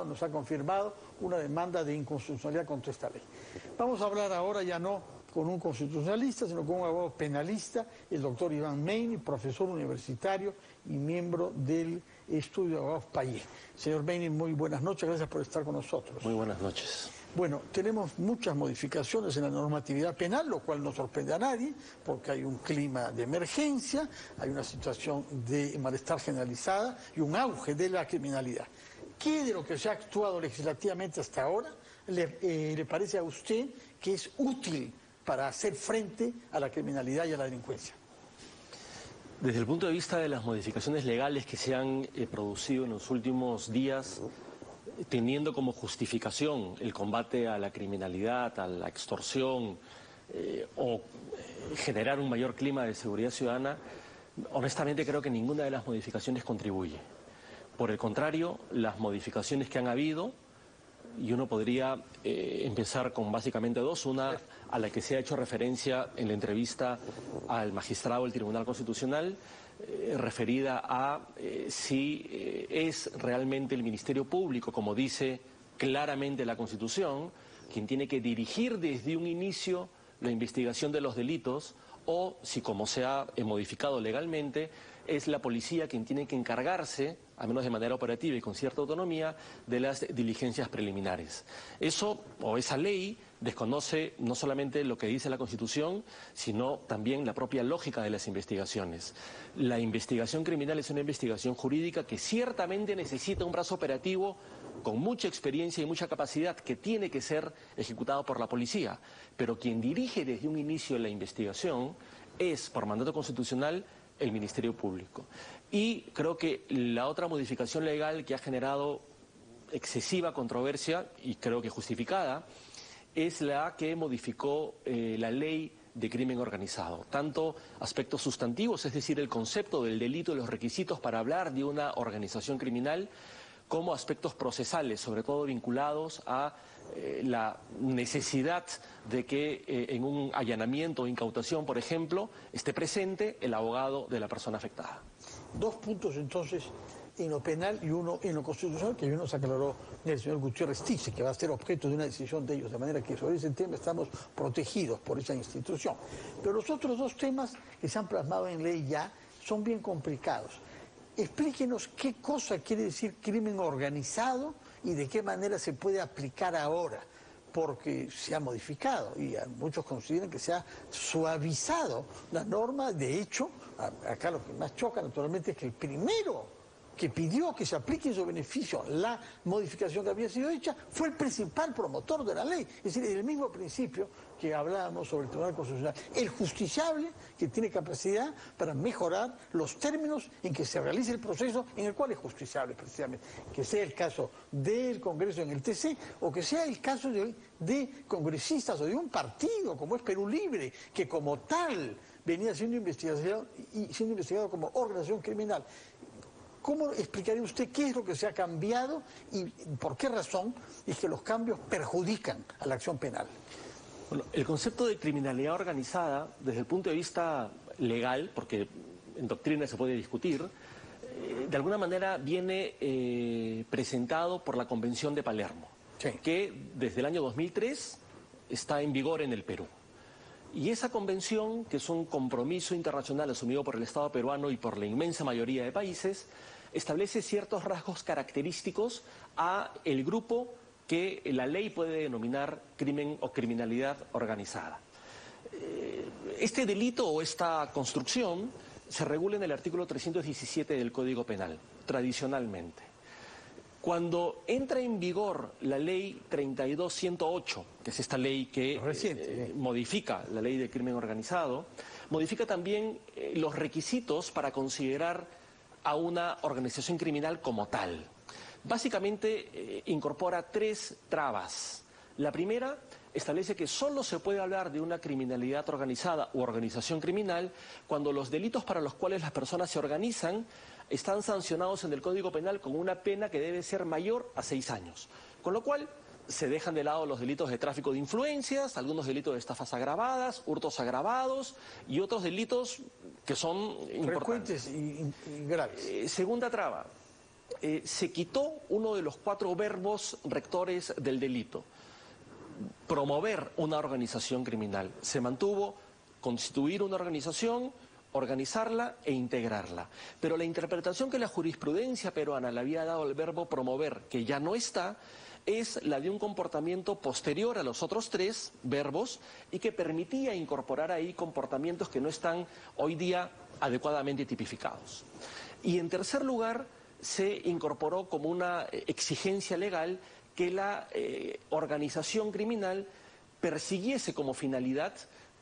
nos ha confirmado una demanda de inconstitucionalidad contra esta ley. Vamos a hablar ahora ya no con un constitucionalista, sino con un abogado penalista, el doctor Iván Meini, profesor universitario y miembro del estudio de abogados Payé. Señor Meini, muy buenas noches, gracias por estar con nosotros. Muy buenas noches. Bueno, tenemos muchas modificaciones en la normatividad penal, lo cual no sorprende a nadie, porque hay un clima de emergencia, hay una situación de malestar generalizada y un auge de la criminalidad. ¿Qué de lo que se ha actuado legislativamente hasta ahora le parece a usted que es útil para hacer frente a la criminalidad y a la delincuencia? Desde el punto de vista de las modificaciones legales que se han producido en los últimos días, teniendo como justificación el combate a la criminalidad, a la extorsión o generar un mayor clima de seguridad ciudadana, honestamente creo que ninguna de las modificaciones contribuye. Por el contrario, las modificaciones que han habido, y uno podría empezar con básicamente dos, una a la que se ha hecho referencia en la entrevista al magistrado del Tribunal Constitucional, referida a si es realmente el Ministerio Público, como dice claramente la Constitución, quien tiene que dirigir desde un inicio la investigación de los delitos, o si, como se ha modificado legalmente, es la policía quien tiene que encargarse, al menos de manera operativa y con cierta autonomía, de las diligencias preliminares. Eso, o esa ley, desconoce no solamente lo que dice la Constitución, sino también la propia lógica de las investigaciones. La investigación criminal es una investigación jurídica que ciertamente necesita un brazo operativo con mucha experiencia y mucha capacidad, que tiene que ser ejecutado por la policía. Pero quien dirige desde un inicio la investigación es, por mandato constitucional, el Ministerio Público. Y creo que la otra modificación legal que ha generado excesiva controversia, y creo que justificada, es la que modificó la ley de crimen organizado. Tanto aspectos sustantivos, es decir, el concepto del delito y los requisitos para hablar de una organización criminal, como aspectos procesales, sobre todo vinculados a la necesidad de que en un allanamiento o incautación, por ejemplo, esté presente el abogado de la persona afectada. Dos puntos entonces en lo penal y uno en lo constitucional, que ya nos aclaró el señor Gutiérrez Tice, que va a ser objeto de una decisión de ellos, de manera que sobre ese tema estamos protegidos por esa institución. Pero los otros dos temas que se han plasmado en ley ya son bien complicados. Explíquenos qué cosa quiere decir crimen organizado y de qué manera se puede aplicar ahora, porque se ha modificado y muchos consideran que se ha suavizado la norma. De hecho, acá lo que más choca naturalmente es que el primero que pidió que se aplique en su beneficio la modificación que había sido hecha fue el principal promotor de la ley. Es decir, el mismo principio que hablábamos sobre el Tribunal Constitucional. El justiciable que tiene capacidad para mejorar los términos en que se realice el proceso en el cual es justiciable, precisamente. Que sea el caso del Congreso en el TC o que sea el caso de congresistas o de un partido como es Perú Libre, que como tal venía siendo investigado como organización criminal. ¿Cómo explicaría usted qué es lo que se ha cambiado y por qué razón es que los cambios perjudican a la acción penal? Bueno, el concepto de criminalidad organizada, desde el punto de vista legal, porque en doctrina se puede discutir, de alguna manera viene presentado por la Convención de Palermo, sí, que desde el año 2003 está en vigor en el Perú. Y esa convención, que es un compromiso internacional asumido por el Estado peruano y por la inmensa mayoría de países, establece ciertos rasgos característicos a el grupo que la ley puede denominar crimen o criminalidad organizada. Este delito o esta construcción se regula en el artículo 317 del Código Penal, tradicionalmente. Cuando entra en vigor la ley 32108, que es esta ley que modifica la ley de crimen organizado, modifica también los requisitos para considerar a una organización criminal como tal. Básicamente incorpora tres trabas. La primera establece que solo se puede hablar de una criminalidad organizada u organización criminal cuando los delitos para los cuales las personas se organizan están sancionados en el Código Penal con una pena que debe ser mayor a 6 años. Con lo cual se dejan de lado los delitos de tráfico de influencias, algunos delitos de estafas agravadas, hurtos agravados y otros delitos que son frecuentes y graves. Segunda traba. se quitó uno de los 4 verbos rectores del delito: promover una organización criminal. Se mantuvo constituir una organización, organizarla e integrarla. Pero la interpretación que la jurisprudencia peruana le había dado al verbo promover, que ya no está, es la de un comportamiento posterior a los otros 3 verbos y que permitía incorporar ahí comportamientos que no están hoy día adecuadamente tipificados. Y en tercer lugar, se incorporó como una exigencia legal que la organización criminal persiguiese como finalidad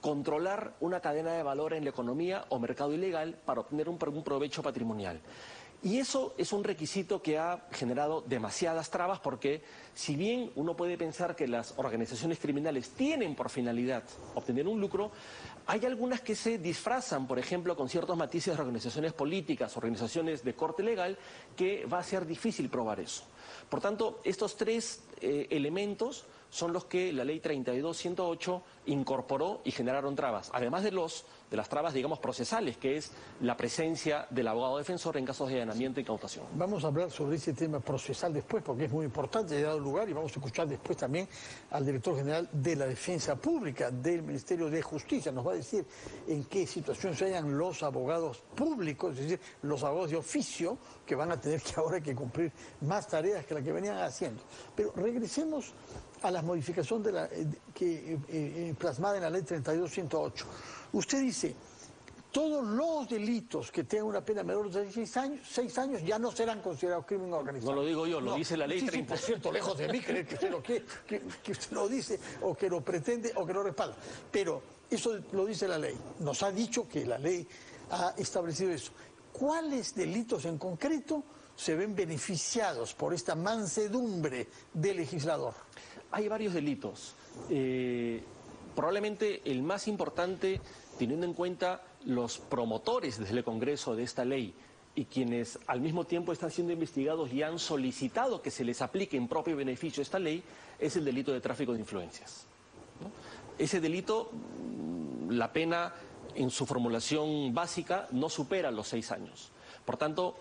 controlar una cadena de valor en la economía o mercado ilegal para obtener un provecho patrimonial. Y eso es un requisito que ha generado demasiadas trabas, porque si bien uno puede pensar que las organizaciones criminales tienen por finalidad obtener un lucro, hay algunas que se disfrazan, por ejemplo, con ciertos matices de organizaciones políticas, organizaciones de corte legal, que va a ser difícil probar eso. Por tanto, estos 3 elementos son los que la ley 32.108 incorporó y generaron trabas, además de las trabas, digamos, procesales, que es la presencia del abogado defensor en casos de allanamiento y incautación. Vamos a hablar sobre ese tema procesal después, porque es muy importante, ha dado lugar, y vamos a escuchar después también al director general de la Defensa Pública del Ministerio de Justicia. Nos va a decir en qué situación se hallan los abogados públicos, es decir, los abogados de oficio, que van a tener que ahora que cumplir más tareas que las que venían haciendo. Pero regresemos a la modificación plasmada en la ley 32.108. Usted dice, todos los delitos que tengan una pena menor de 6 años ya no serán considerados crimen organizado. No lo digo yo, lo dice la ley 30. Sí, por cierto, lejos de mí creer que usted que usted lo dice, o que lo pretende, o que lo respalda. Pero eso lo dice la ley. Nos ha dicho que la ley ha establecido eso. ¿Cuáles delitos en concreto se ven beneficiados por esta mansedumbre del legislador? Hay varios delitos. Probablemente el más importante, teniendo en cuenta los promotores desde el Congreso de esta ley y quienes al mismo tiempo están siendo investigados y han solicitado que se les aplique en propio beneficio esta ley, es el delito de tráfico de influencias, ¿no? Ese delito, la pena en su formulación básica no supera los 6 años. Por tanto,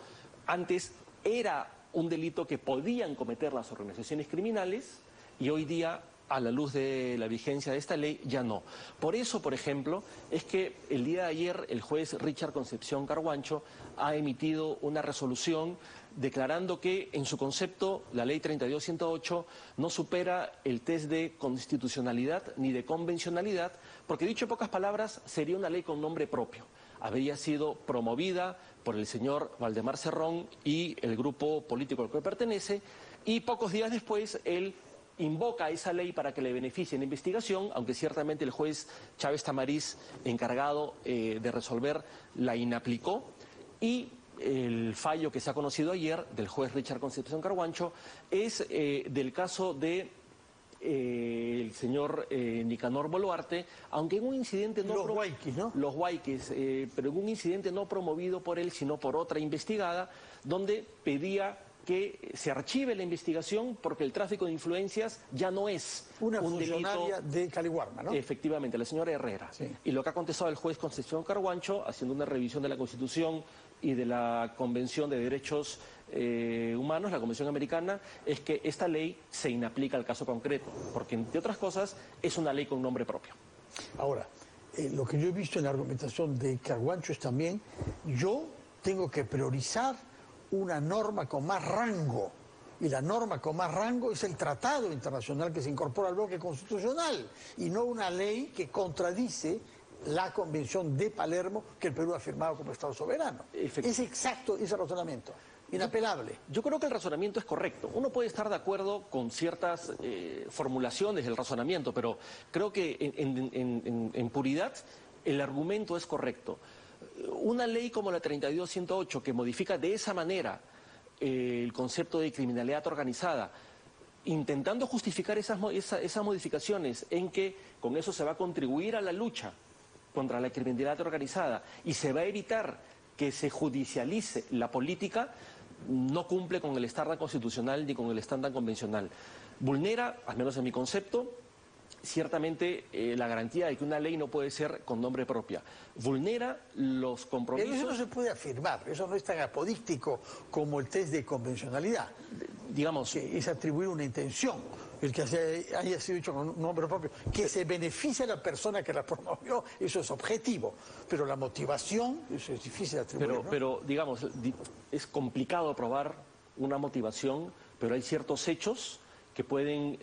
antes era un delito que podían cometer las organizaciones criminales y hoy día, a la luz de la vigencia de esta ley, ya no. Por eso, por ejemplo, es que el día de ayer el juez Richard Concepción Carguancho ha emitido una resolución declarando que en su concepto la ley 32.108 no supera el test de constitucionalidad ni de convencionalidad, porque dicho en pocas palabras sería una ley con nombre propio. Habría sido promovida por el señor Valdemar Cerrón y el grupo político al que pertenece, y pocos días después él invoca esa ley para que le beneficie en la investigación, aunque ciertamente el juez Chávez Tamariz, encargado de resolver, la inaplicó, y el fallo que se ha conocido ayer del juez Richard Concepción Carguancho es del caso de el señor Nicanor Boluarte, aunque en un incidente no... Los Huayquis, ¿no? Los Huayquis, pero en un incidente no promovido por él, sino por otra investigada, donde pedía que se archive la investigación porque el tráfico de influencias ya no es una un funcionaria delito de Caliwarma, ¿no? Efectivamente, la señora Herrera. Sí. Y lo que ha contestado el juez Concepción Carguancho, haciendo una revisión de la Constitución y de la Convención de Derechos Humanos, la Convención Americana, es que esta ley se inaplica al caso concreto, porque, entre otras cosas, es una ley con nombre propio. Ahora, lo que yo he visto en la argumentación de Carguancho es también, yo tengo que priorizar una norma con más rango, y la norma con más rango es el tratado internacional que se incorpora al bloque constitucional, y no una ley que contradice la Convención de Palermo que el Perú ha firmado como Estado soberano. Es exacto ese razonamiento, inapelable. Yo creo que el razonamiento es correcto. Uno puede estar de acuerdo con ciertas formulaciones del razonamiento, pero creo que en puridad el argumento es correcto. Una ley como la 32.108 que modifica de esa manera el concepto de criminalidad organizada, intentando justificar esas modificaciones en que con eso se va a contribuir a la lucha contra la criminalidad organizada y se va a evitar que se judicialice la política, no cumple con el estándar constitucional ni con el estándar convencional. Vulnera, al menos en mi concepto, ciertamente la garantía de que una ley no puede ser con nombre propia. Vulnera los compromisos... Pero eso no se puede afirmar, eso no es tan apodíctico como el test de convencionalidad. Digamos... Que es atribuir una intención, el que haya sido hecho con un nombre propio, que se beneficie a la persona que la promovió, eso es objetivo, pero la motivación, eso es difícil de atribuir, ¿no? Pero digamos, es complicado probar una motivación, pero hay ciertos hechos que pueden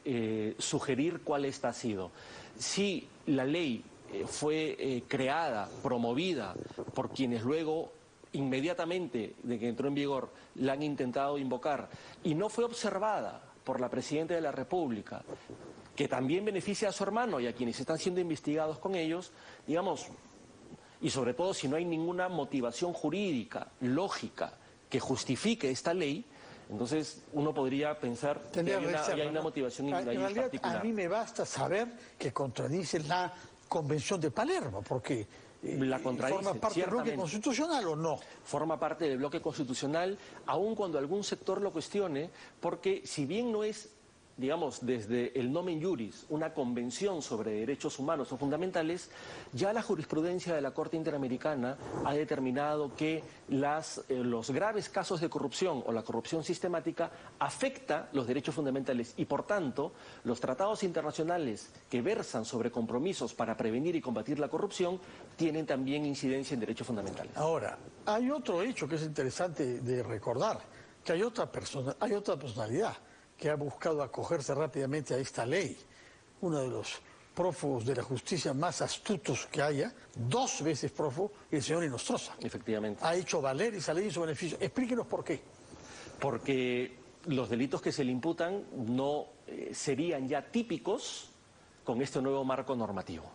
sugerir cuál esta ha sido. Si la ley fue creada, promovida por quienes luego, inmediatamente de que entró en vigor, la han intentado invocar y no fue observada por la Presidenta de la República, que también beneficia a su hermano y a quienes están siendo investigados con ellos, digamos, y sobre todo si no hay ninguna motivación jurídica, lógica, que justifique esta ley, entonces uno podría pensar que hay una motivación en realidad, particular. A mí me basta saber que contradice la Convención de Palermo, porque la contradice, ¿forma parte del bloque constitucional o no? Forma parte del bloque constitucional, aun cuando algún sector lo cuestione, porque si bien no es, digamos, desde el nomen juris, una convención sobre derechos humanos o fundamentales, ya la jurisprudencia de la Corte Interamericana ha determinado que los graves casos de corrupción o la corrupción sistemática afecta los derechos fundamentales y, por tanto, los tratados internacionales que versan sobre compromisos para prevenir y combatir la corrupción tienen también incidencia en derechos fundamentales. Ahora, hay otro hecho que es interesante de recordar, que hay otra personalidad que ha buscado acogerse rápidamente a esta ley, uno de los prófugos de la justicia más astutos que haya, 2 veces prófugo, el señor Inostroza. Efectivamente. Ha hecho valer esa ley en su beneficio. Explíquenos por qué. Porque los delitos que se le imputan no serían ya típicos con este nuevo marco normativo,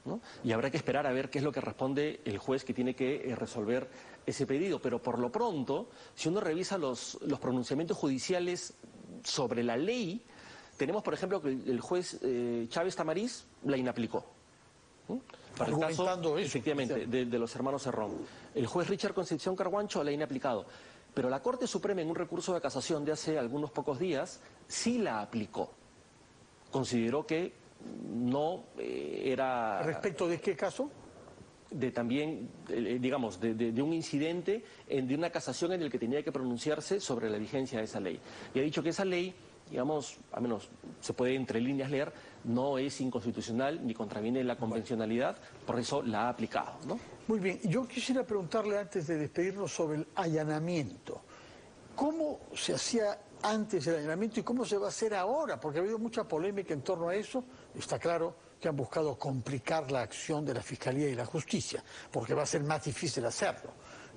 ¿no? Y habrá que esperar a ver qué es lo que responde el juez que tiene que resolver ese pedido. Pero por lo pronto, si uno revisa los pronunciamientos judiciales sobre la ley, tenemos, por ejemplo, que el juez Chávez Tamariz la inaplicó. Para el caso, efectivamente, de los hermanos Cerrón. El juez Richard Concepción Carguancho la ha inaplicado. Pero la Corte Suprema, en un recurso de casación de hace algunos pocos días, sí la aplicó. Consideró que no era... ¿Respecto de qué caso? De también, digamos, de un incidente, de una casación en el que tenía que pronunciarse sobre la vigencia de esa ley. Y ha dicho que esa ley, digamos, al menos se puede entre líneas leer, no es inconstitucional ni contraviene la convencionalidad, por eso la ha aplicado, ¿no? Muy bien, yo quisiera preguntarle antes de despedirnos sobre el allanamiento. ¿Cómo se hacía antes el allanamiento y cómo se va a hacer ahora? Porque ha habido mucha polémica en torno a eso, está claro que han buscado complicar la acción de la Fiscalía y la Justicia, porque va a ser más difícil hacerlo.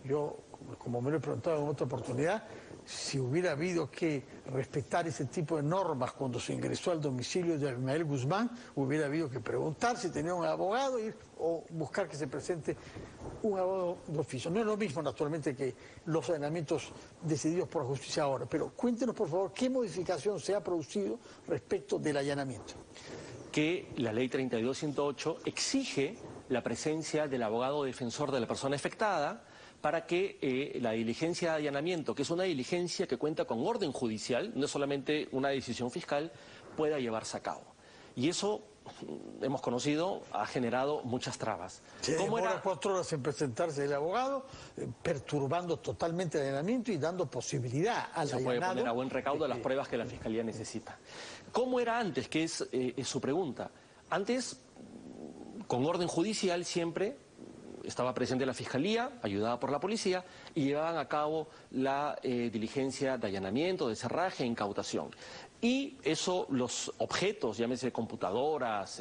Yo, como me lo he preguntado en otra oportunidad, si hubiera habido que respetar ese tipo de normas cuando se ingresó al domicilio de Abimael Guzmán, hubiera habido que preguntar si tenía un abogado o buscar que se presente un abogado de oficio. No es lo mismo, naturalmente, que los allanamientos decididos por la justicia ahora, pero cuéntenos, por favor, qué modificación se ha producido respecto del allanamiento. Que la ley 32.108 exige la presencia del abogado defensor de la persona afectada para que la diligencia de allanamiento, que es una diligencia que cuenta con orden judicial, no es solamente una decisión fiscal, pueda llevarse a cabo. Y eso, hemos conocido, ha generado muchas trabas. Se demora 4 horas en presentarse el abogado, perturbando totalmente el allanamiento y dando posibilidad al allanado. Se puede poner a buen recaudo las pruebas que la Fiscalía necesita. ¿Cómo era antes? Que es su pregunta. Antes, con orden judicial siempre estaba presente la Fiscalía, ayudada por la policía, y llevaban a cabo la diligencia de allanamiento, de cerraje e incautación. Y eso, los objetos, llámese computadoras,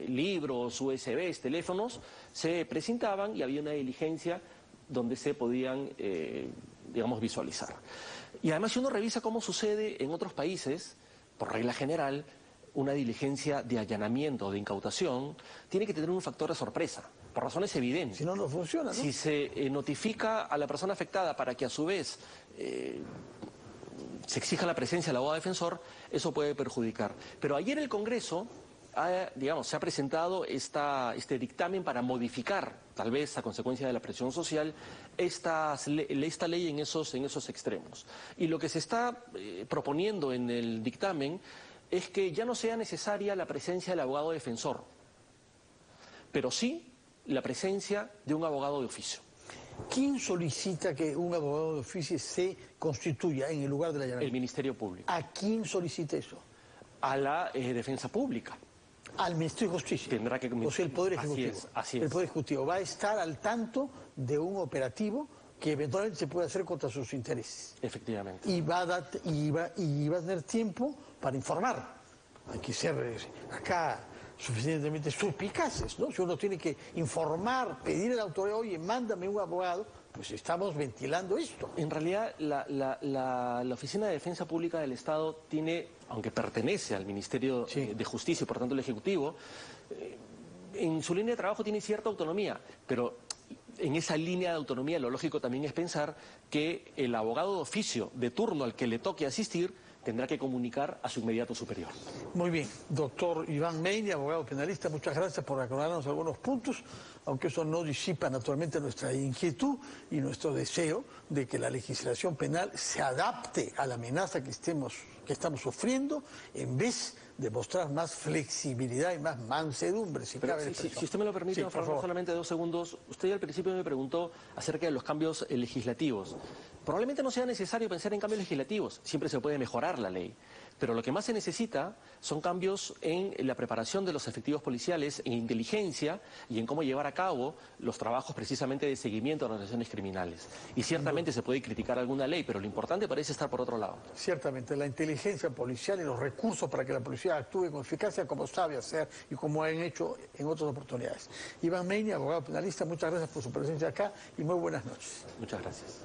libros, USBs, teléfonos, se presentaban y había una diligencia donde se podían, digamos, visualizar. Y además, si uno revisa cómo sucede en otros países, por regla general, una diligencia de allanamiento o de incautación tiene que tener un factor de sorpresa, por razones evidentes. Si no, no funciona, ¿no? Si se notifica a la persona afectada para que a su vez se exija la presencia del abogado defensor, eso puede perjudicar. Pero ayer el Congreso, se ha presentado este dictamen para modificar, tal vez a consecuencia de la presión social, esta ley en esos extremos. Y lo que se está proponiendo en el dictamen es que ya no sea necesaria la presencia del abogado defensor, pero sí la presencia de un abogado de oficio. ¿Quién solicita que un abogado de oficio se constituya en el lugar del allanamiento? El Ministerio Público. ¿A quién solicita eso? A la defensa pública. Al Ministerio de Justicia. Tendrá que... O sea, el Poder Ejecutivo. Así es. El Poder Ejecutivo va a estar al tanto de un operativo que eventualmente se puede hacer contra sus intereses. Efectivamente. Y va a tener tiempo para informar. Hay que ser acá suficientemente suspicaces, ¿no? Si uno tiene que informar, pedir a la autoridad, oye, mándame un abogado, pues estamos ventilando esto. En realidad, la Oficina de Defensa Pública del Estado tiene, aunque pertenece al Ministerio de Justicia y por tanto al Ejecutivo, en su línea de trabajo tiene cierta autonomía, pero en esa línea de autonomía lo lógico también es pensar que el abogado de oficio de turno al que le toque asistir tendrá que comunicar a su inmediato superior. Muy bien, doctor Iván Meini, abogado penalista, muchas gracias por aclararnos algunos puntos, aunque eso no disipa naturalmente nuestra inquietud y nuestro deseo de que la legislación penal se adapte a la amenaza que estamos sufriendo, en vez de mostrar más flexibilidad y más mansedumbre, si cabe la expresión. Si usted me lo permite, Sí, don Fernando, solamente 2 segundos. Usted al principio me preguntó acerca de los cambios legislativos. Probablemente no sea necesario pensar en cambios legislativos, siempre se puede mejorar la ley. Pero lo que más se necesita son cambios en la preparación de los efectivos policiales, en inteligencia y en cómo llevar a cabo los trabajos precisamente de seguimiento de organizaciones criminales. Y ciertamente se puede criticar alguna ley, pero lo importante parece estar por otro lado. Ciertamente, la inteligencia policial y los recursos para que la policía actúe con eficacia como sabe hacer y como han hecho en otras oportunidades. Iván Meini, abogado penalista, muchas gracias por su presencia acá y muy buenas noches. Muchas gracias.